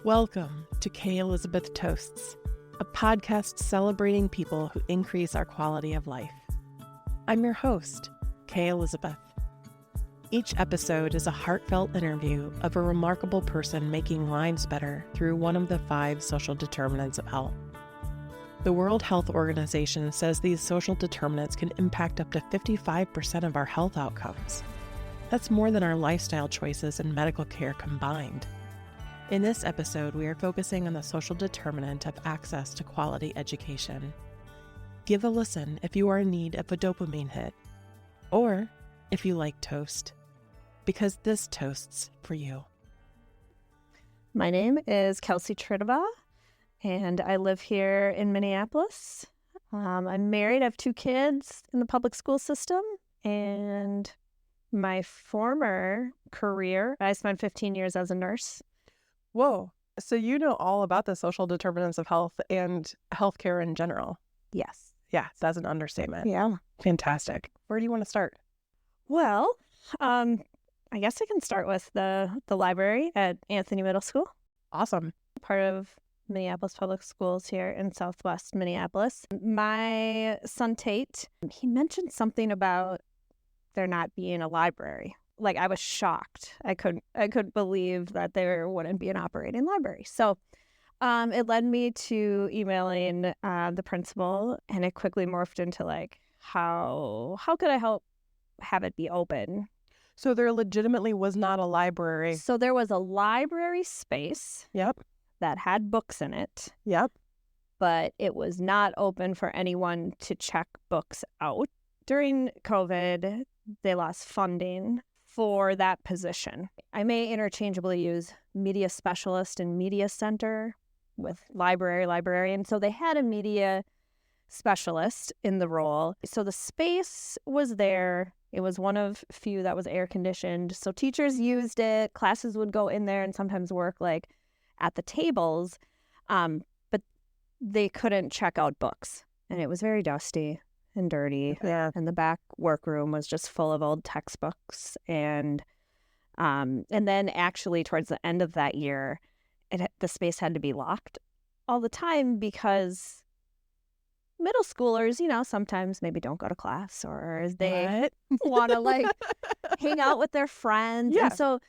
Welcome to K. Elizabeth Toasts, a podcast celebrating people who increase our quality of life. I'm your host, K. Elizabeth. Each episode is a heartfelt interview of a remarkable person making lives better through one of the 5 social determinants of health. The World Health Organization says these social determinants can impact up to 55% of our health outcomes. That's more than our lifestyle choices and medical care combined. In this episode, we are focusing on the social determinant of access to quality education. Give a listen if you are in need of a dopamine hit, or if you like toast, because this toasts for you. My name is Kelsey, and I live here in Minneapolis. I'm married. I have 2 kids in the public school system, and my former career, I spent 15 years as a nurse. Whoa. So you know all about the social determinants of health and healthcare in general. Yes. Yeah, that's an understatement. Yeah. Fantastic. Where do you want to start? Well, I guess I can start with the library at Anthony Middle School. Awesome. Part of Minneapolis Public Schools here in Southwest Minneapolis. My son Tate, he mentioned something about there not being a library. Like, I was shocked. I couldn't believe that there wouldn't be an operating library. So it led me to emailing the principal, and it quickly morphed into like, how could I help have it be open? So there legitimately was not a library. So there was a library space. Yep. That had books in it. Yep. But it was not open for anyone to check books out. During COVID, they lost funding for that position. I may interchangeably use media specialist and media center with librarian. So they had a media specialist in the role. So the space was there. It was one of few that was air conditioned. So teachers used it. Classes would go in there and sometimes work like at the tables. But they couldn't check out books. And it was very dusty and dirty. Yeah. And the back workroom was just full of old textbooks. And then actually towards the end of that year, the space had to be locked all the time because middle schoolers, sometimes maybe don't go to class, or they want to like hang out with their friends. Yeah. And so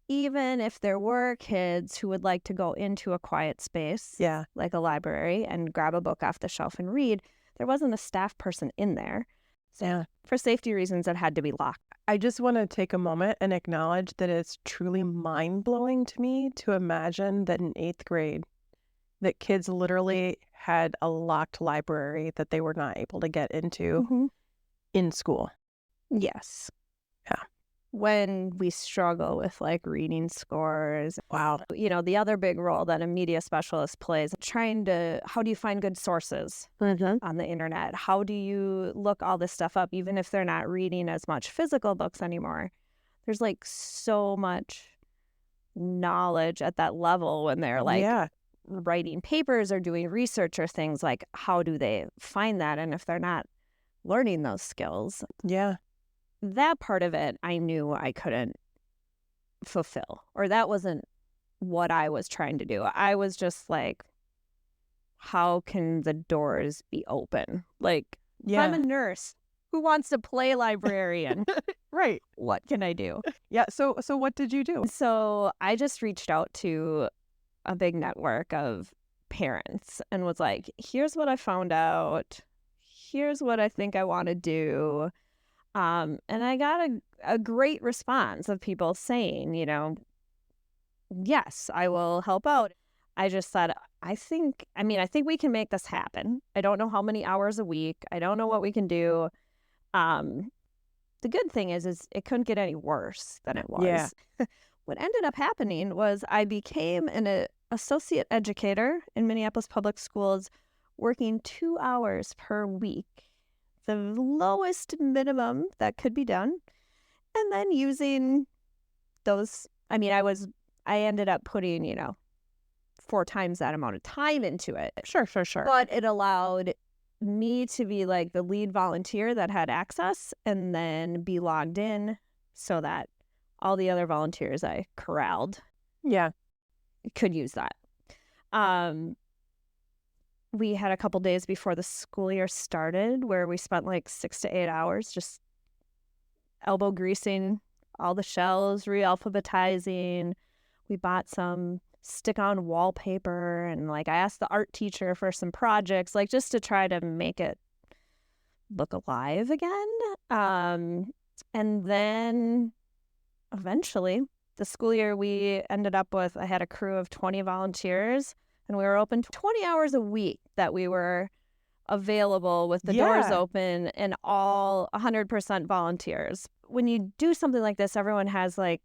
even if there were kids who would like to go into a quiet space, like a library, and grab a book off the shelf and read, there wasn't a staff person in there. So for safety reasons, it had to be locked. I just want to take a moment and acknowledge that it's truly mind-blowing to me to imagine that in 8th grade, that kids literally had a locked library that they were not able to get into in school. Yes. Yeah. When we struggle with like reading scores. Wow. The other big role that a media specialist plays, how do you find good sources on the internet? How do you look all this stuff up, even if they're not reading as much physical books anymore? There's like so much knowledge at that level when they're like writing papers or doing research or things. Like, how do they find that? And if they're not learning those skills, that part of it I knew I couldn't fulfill, or that wasn't what I was trying to do. I was just like, how can the doors be open? Like, if I'm a nurse who wants to play librarian, right? What can I do? Yeah. So what did you do? So I just reached out to a big network of parents and was like, here's what I found out. Here's what I think I want to do. And I got a great response of people saying, yes, I will help out. I just said, I think we can make this happen. I don't know how many hours a week. I don't know what we can do. The good thing is it couldn't get any worse than it was. Yeah. What ended up happening was I became an associate educator in Minneapolis Public Schools, working 2 hours per week. The lowest minimum that could be done. And then using those, I ended up putting, 4 times that amount of time into it. Sure. But it allowed me to be like the lead volunteer that had access and then be logged in so that all the other volunteers I corralled could use that. We had a couple days before the school year started where we spent like 6 to 8 hours just elbow greasing all the shelves, re-alphabetizing. We bought some stick-on wallpaper, and like I asked the art teacher for some projects, like just to try to make it look alive again. And then eventually the school year, we ended up with, I had a crew of 20 volunteers, and we were open 20 hours a week that we were available with the doors open, and all 100% volunteers. When you do something like this, everyone has like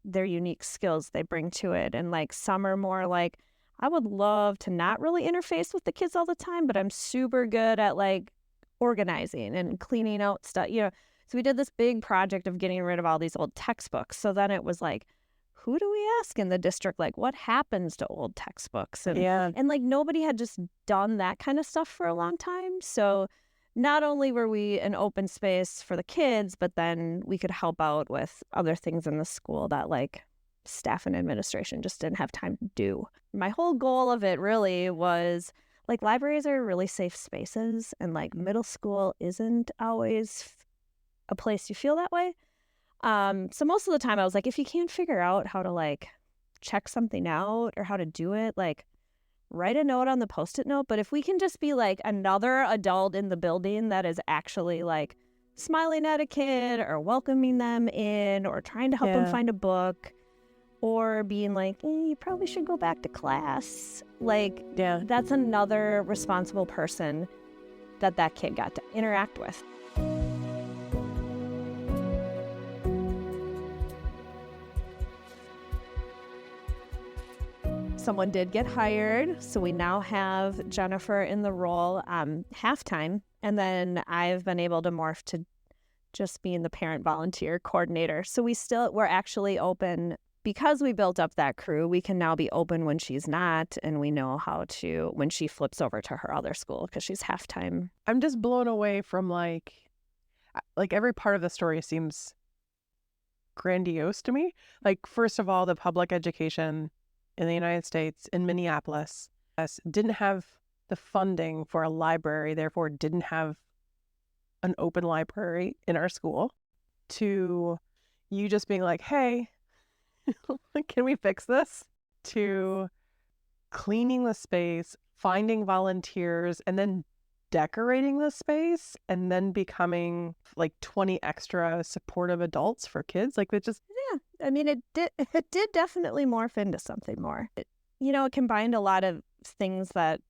their unique skills they bring to it. And like some are more like, I would love to not really interface with the kids all the time, but I'm super good at like organizing and cleaning out stuff, you know. So we did this big project of getting rid of all these old textbooks. So then it was like, who do we ask in the district? Like, what happens to old textbooks? And like nobody had just done that kind of stuff for a long time. So not only were we an open space for the kids, but then we could help out with other things in the school that like staff and administration just didn't have time to do. My whole goal of it really was like libraries are really safe spaces, and like middle school isn't always a place you feel that way. So most of the time I was like, if you can't figure out how to like check something out or how to do it, like write a note on the Post-it note. But if we can just be like another adult in the building that is actually like smiling at a kid or welcoming them in or trying to help them find a book or being like, you probably should go back to class. Like, that's another responsible person that kid got to interact with. Someone did get hired, so we now have Jennifer in the role half-time, and then I've been able to morph to just being the parent volunteer coordinator. So we're actually open because we built up that crew. We can now be open when she's not, and we know how to when she flips over to her other school because she's half-time. I'm just blown away from like every part of the story seems grandiose to me. Like, first of all, the public education in the United States, in Minneapolis, didn't have the funding for a library, therefore didn't have an open library in our school, to you just being like, hey, can we fix this? To cleaning the space, finding volunteers, and then decorating the space, and then becoming like 20 extra supportive adults for kids. Like, it just... I mean, it did definitely morph into something more. It combined a lot of things that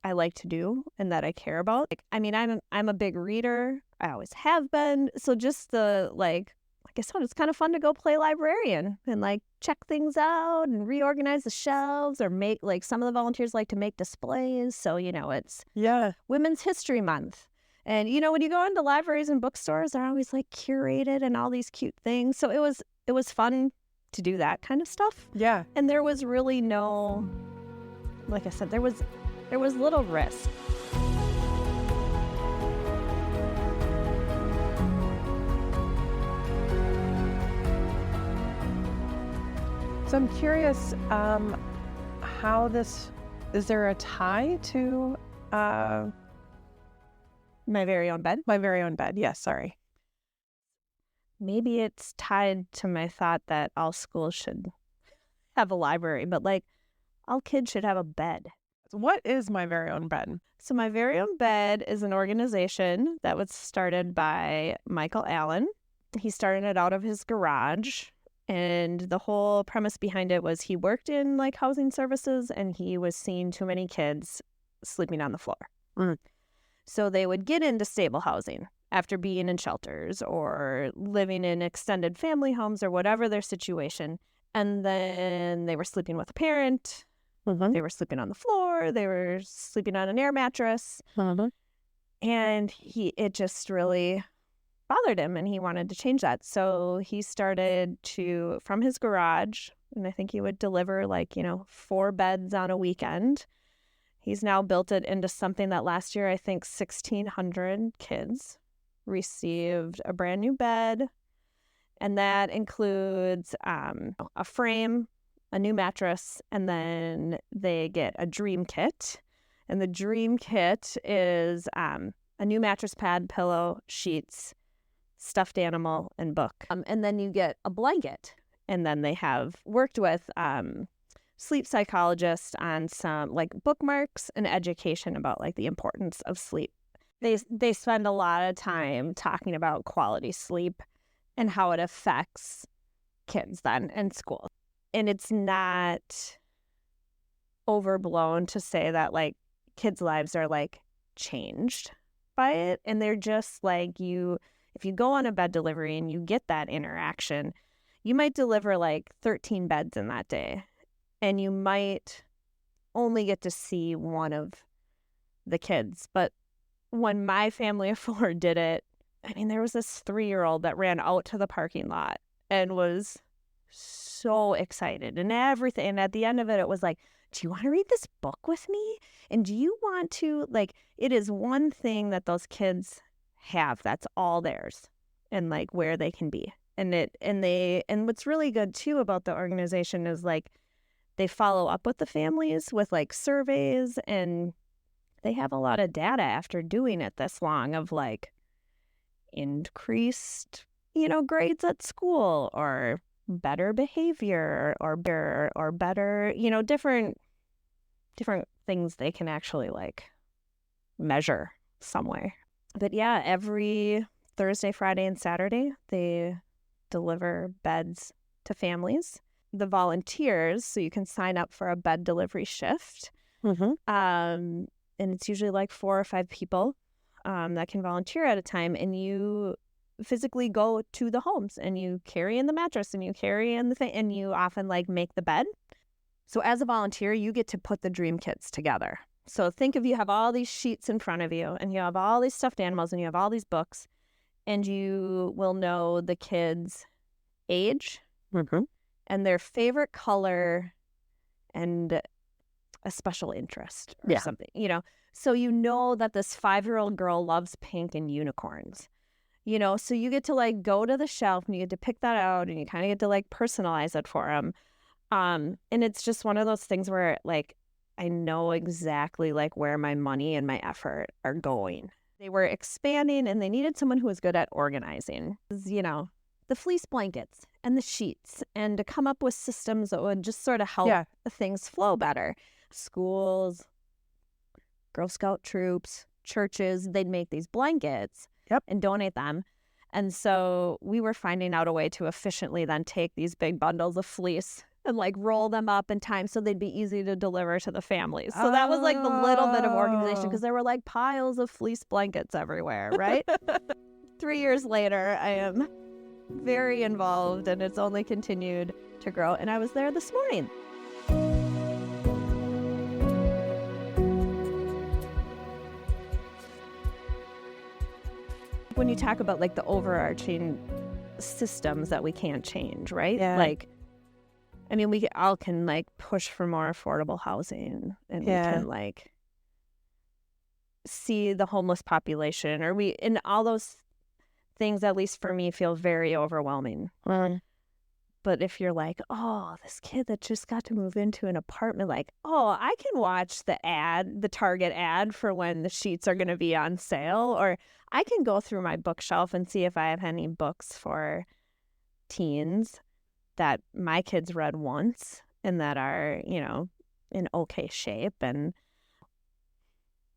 I like to do and that I care about. Like, I mean, I'm a big reader. I always have been. So just the like I said, it's kind of fun to go play librarian and like check things out and reorganize the shelves or make like some of the volunteers like to make displays. So, it's Women's History Month. And, when you go into libraries and bookstores, they're always like curated and all these cute things. So it was fun to do that kind of stuff. Yeah. And there was really no, like I said, there was little risk. So I'm curious, is there a tie to My Very Own Bed? My Very Own Bed, yes, sorry. Maybe it's tied to my thought that all schools should have a library, but like all kids should have a bed. What is My Very Own Bed? So My Very Own Bed is an organization that was started by Michael Allen. He started it out of his garage, and the whole premise behind it was he worked in like housing services and he was seeing too many kids sleeping on the floor. Mm. So they would get into stable housing after being in shelters or living in extended family homes or whatever their situation. And then they were sleeping with a parent. Mm-hmm. They were sleeping on the floor. They were sleeping on an air mattress. Mm-hmm. And it just really bothered him and he wanted to change that. So he started from his garage, and I think he would deliver 4 beds on a weekend. He's now built it into something that last year, I think 1,600 kids received a brand new bed. And that includes a frame, a new mattress, and then they get a dream kit. And the dream kit is a new mattress pad, pillow, sheets, stuffed animal, and book. And then you get a blanket. And then they have worked with sleep psychologists on some like bookmarks and education about like the importance of sleep. They spend a lot of time talking about quality sleep and how it affects kids then in school. And it's not overblown to say that like kids' lives are like changed by it. And they're just like if you go on a bed delivery and you get that interaction, you might deliver like 13 beds in that day. And you might only get to see one of the kids. But when my family of 4 did it, I mean, there was this 3-year-old that ran out to the parking lot and was so excited and everything. And at the end of it, it was like, do you want to read this book with me? And do you want to, like, it is one thing that those kids have that's all theirs and like where they can be. And what's really good too about the organization is like they follow up with the families with like surveys, and they have a lot of data after doing it this long of like increased, grades at school or better behavior or better, different things they can actually like measure some way. But yeah, every Thursday, Friday, and Saturday, they deliver beds to families. The volunteers, so you can sign up for a bed delivery shift. And it's usually like 4 or 5 people that can volunteer at a time. And you physically go to the homes and you carry in the mattress and you carry in the thing and you often like make the bed. So as a volunteer, you get to put the dream kits together. So think of you have all these sheets in front of you and you have all these stuffed animals and you have all these books, and you will know the kids' age and their favorite color and a special interest or something, So you know that this 5-year-old girl loves pink and unicorns, so you get to like go to the shelf and you get to pick that out and you kind of get to like personalize it for them. And it's just one of those things where like I know exactly like where my money and my effort are going. They were expanding and they needed someone who was good at organizing, the fleece blankets and the sheets, and to come up with systems that would just sort of help things flow better. Schools, Girl Scout troops, churches, they'd make these blankets and donate them. And so we were finding out a way to efficiently then take these big bundles of fleece and like roll them up in time so they'd be easy to deliver to the families. So that was like the little bit of organization, because there were like piles of fleece blankets everywhere, right? 3 years later, I am very involved and it's only continued to grow. And I was there this morning. When you talk about like the overarching systems that we can't change, right? Yeah. Like, I mean, we all can like push for more affordable housing, and we can like see the homeless population, and all those things, at least for me, feel very overwhelming. But if you're like, oh, this kid that just got to move into an apartment, like, oh, I can watch the Target ad for when the sheets are going to be on sale, or I can go through my bookshelf and see if I have any books for teens that my kids read once and that are, in okay shape. And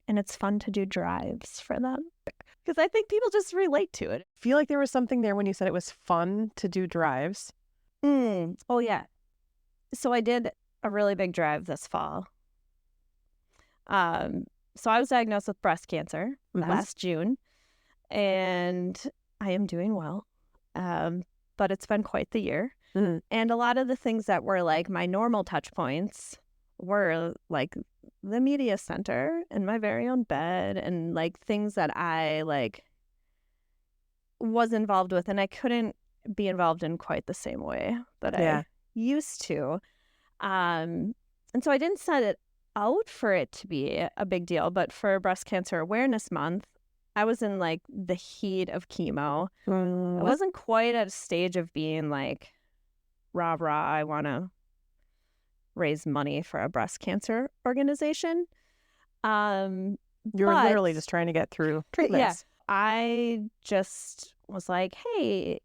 it's fun to do drives for them because I think people just relate to it. I feel like there was something there when you said it was fun to do drives. Oh, yeah. So I did a really big drive this fall. So I was diagnosed with breast cancer last June, and I am doing well. But it's been quite the year. And a lot of the things that were like my normal touch points were like the media center and my very own bed and like things that I like was involved with, and I couldn't be involved in quite the same way that I used to. And so I didn't set it out for it to be a big deal, but for Breast Cancer Awareness Month, I was in like the heat of chemo. I wasn't quite at a stage of being like, rah, rah, I want to raise money for a breast cancer organization. You were literally just trying to get through treatments. Yeah, I just was like, hey,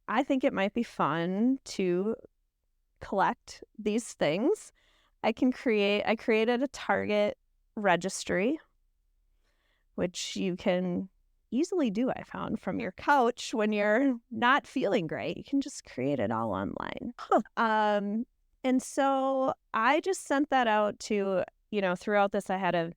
I think it might be fun to collect these things. I created a Target registry, which you can easily do, I found, from your couch when you're not feeling great. You can just create it all online. And so I just sent that out to, throughout this, I had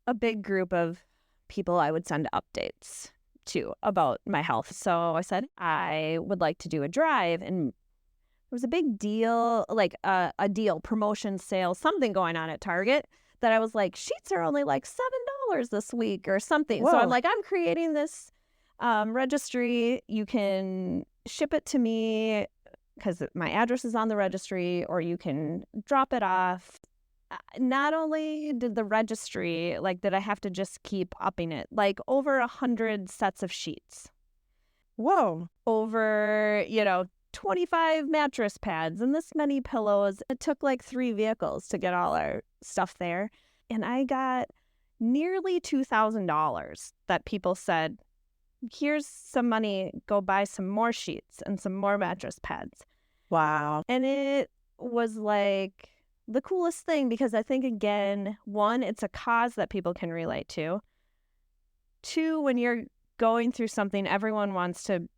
a big group of people I would send updates to about my health. So I said, I would like to do a drive, and there was a big deal, like a deal, promotion, sale, something going on at Target that I was like, sheets are only like $7 this week or something. Whoa. So I'm like, I'm creating this registry. You can ship it to me because my address is on the registry, or you can drop it off. Not only did the registry, did I have to just keep upping it, over 100 sets of sheets. Whoa. Over, 25 mattress pads and this many pillows. It took 3 vehicles to get all our stuff there. And I got nearly $2,000 that people said, here's some money, go buy some more sheets and some more mattress pads. Wow. And it was the coolest thing, because I think, again, one, it's a cause that people can relate to. 2, when you're going through something, everyone wants to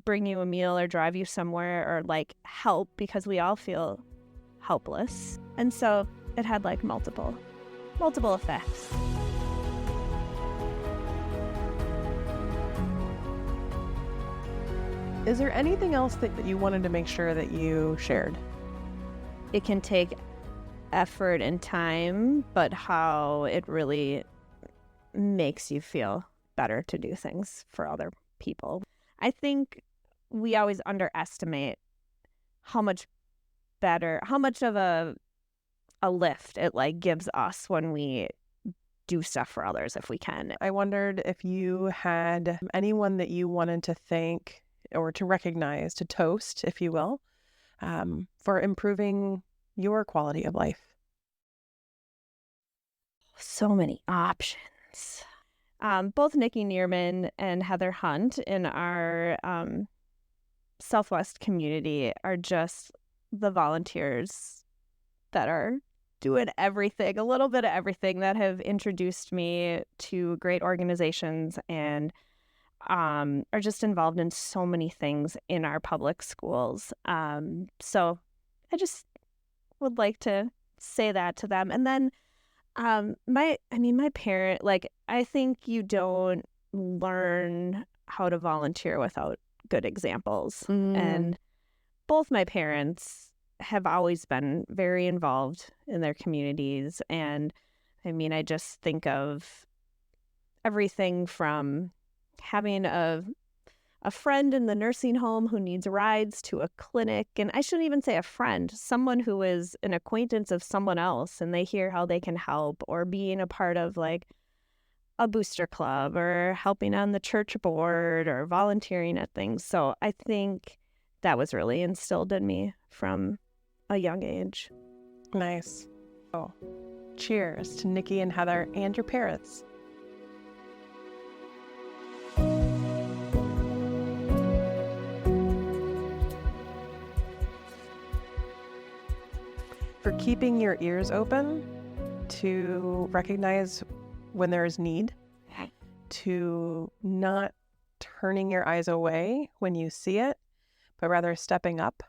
bring you a meal or drive you somewhere or help, because we all feel helpless. And so it had multiple effects. Is there anything else that you wanted to make sure that you shared? It can take effort and time, but how it really makes you feel better to do things for other people. I think we always underestimate how much of a lift it gives us when we do stuff for others, if we can. I wondered if you had anyone that you wanted to thank or to recognize, to toast, if you will, for improving your quality of life. So many options. Both Nikki Neerman and Heather Hunt in our Southwest community are just the volunteers that are doing everything, a little bit of everything, that have introduced me to great organizations and are just involved in so many things in our public schools. So I just would like to say that to them. And then my parent, I think you don't learn how to volunteer without good examples. And both my parents have always been very involved in their communities. And I just think of everything from having a friend in the nursing home who needs rides to a clinic. And I shouldn't even say a friend, someone who is an acquaintance of someone else and they hear how they can help, or being a part of a booster club, or helping on the church board, or volunteering at things. So I think that was really instilled in me from a young age. Nice. Oh, cheers to Nikki and Heather and your parents. For keeping your ears open to recognize when there is need, to not turning your eyes away when you see it, but rather stepping up,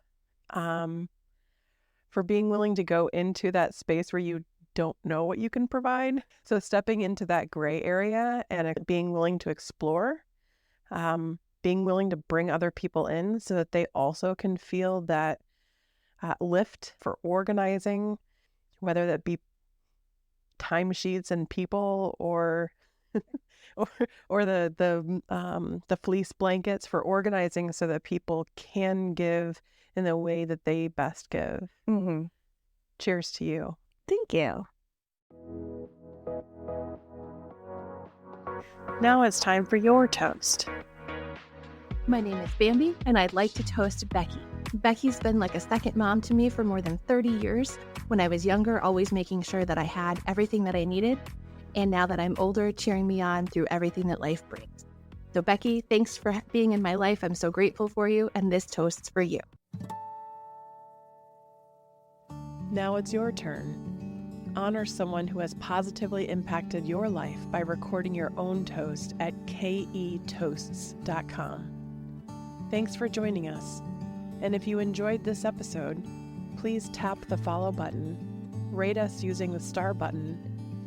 for being willing to go into that space where you don't know what you can provide. So stepping into that gray area and being willing to explore, being willing to bring other people in so that they also can feel that lift, for organizing, whether that be timesheets and people, or the fleece blankets, for organizing so that people can give in the way that they best give. Mm-hmm. Cheers to you. Thank you. Now it's time for your toast. My name is Bambi, and I'd like to toast Becky. Becky's been like a second mom to me for more than 30 years. When I was younger, always making sure that I had everything that I needed. And now that I'm older, cheering me on through everything that life brings. So Becky, thanks for being in my life. I'm so grateful for you, and this toast's for you. Now it's your turn. Honor someone who has positively impacted your life by recording your own toast at ketoasts.com. Thanks for joining us. And if you enjoyed this episode, please tap the follow button, rate us using the star button,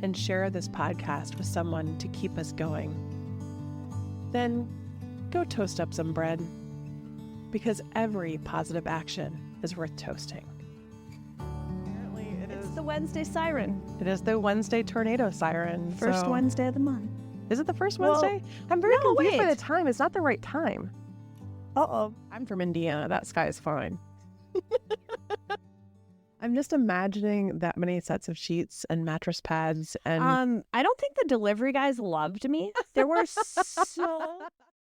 and share this podcast with someone to keep us going. Then go toast up some bread, because every positive action is worth toasting. It's the Wednesday siren. It is the Wednesday tornado siren. First Wednesday of the month. Is it the first Well, Wednesday? I'm very no, confused by wait. the time. It's not the right time. Uh-oh. I'm from Indiana. That sky is fine. I'm just imagining that many sets of sheets and mattress pads and I don't think the delivery guys loved me. There were so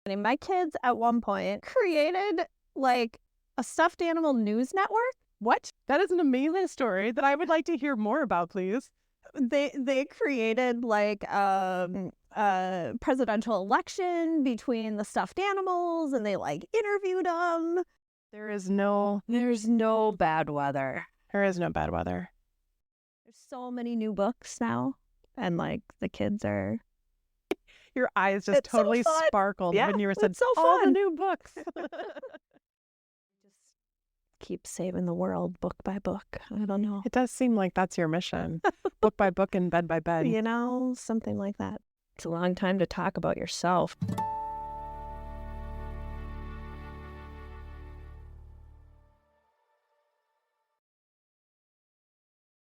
many. My kids at one point created like a stuffed animal news network. what? That is an amazing story that I would like to hear more about, please. They created like a presidential election between the stuffed animals, and they like interviewed them. There's no bad weather. There is no bad weather. There's so many new books now, and like the kids are. Your eyes just It's so totally fun. sparkled Yeah, when you were said it's so all the fun. new books. Just keep saving the world book by book. I don't know. It does seem like that's your mission. Book by book and bed by bed. You know, something like that. It's a long time to talk about yourself.